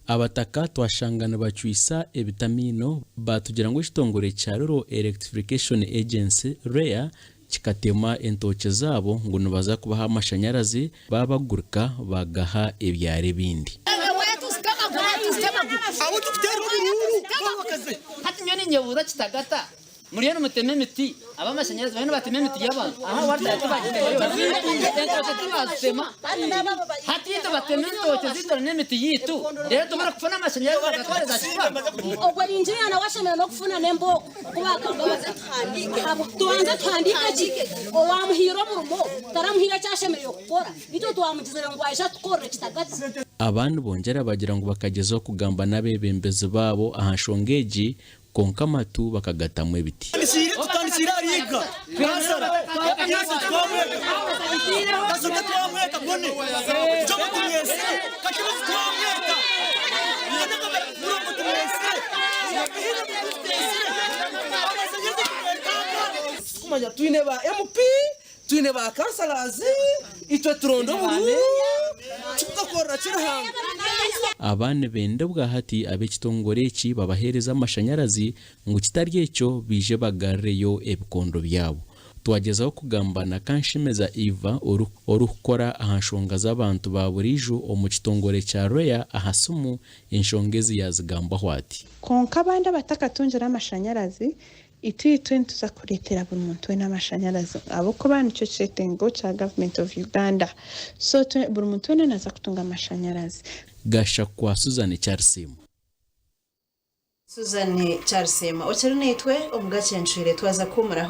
abataka twashangana bacwisa ebitamino batugira ngo ekitongore kya Rural Electrification Agency REA kikatema entoke zabo ngo nibaza kubaha amashanyarazi babaguruka bagaha ebyare bindi. Hati nyoni nyebura kitagata muri no muteme miti abamashanyarazi bane bateme miti y'abantu aha warta tubagite hati yita bateme ntoke zitore n'imiti yitu rero tumara kufuna amashanyarazi bagatwareza kiba ogwa injira na washemera no kufuna nembo kubaka babaza twandike tuanze twandika kike owamuhiro murumo taramuhira cyashemera yo gukora ito twamugizera ngo aisha tukore kitagata. Abantu bongera bagira ngo bakagezaho kugamba n'abebembezi babo ahashongeji konka matu bakagatamwe ibiti. Kumanya tuine ba MP tuine ba kansalazi itwe turondo buru tukakora kirahanga. Abana bende bwa hati abekitongore eki babahereza amashanyarazi ngo kitari ekyo bije bagareyo ebikondo byabo. Twagezaho kugambana kanshimeza Eva orukora ahashonga z'abantu ba burijo omu kitongore cya REA ahasumu enshongezi yazigamba hwati konka abandi batakatunjira amashanyarazi itwitwe ntuza kuretera buri muntu we n'amashanyarazi abo ko bana icyo cyetengo cya government of Uganda so buri muntu we naza kutunga amashanyarazi. Gasha kwa Suzanne Charsima. Suzanne Charsima ocherunitwe omugacenshire twaza kumura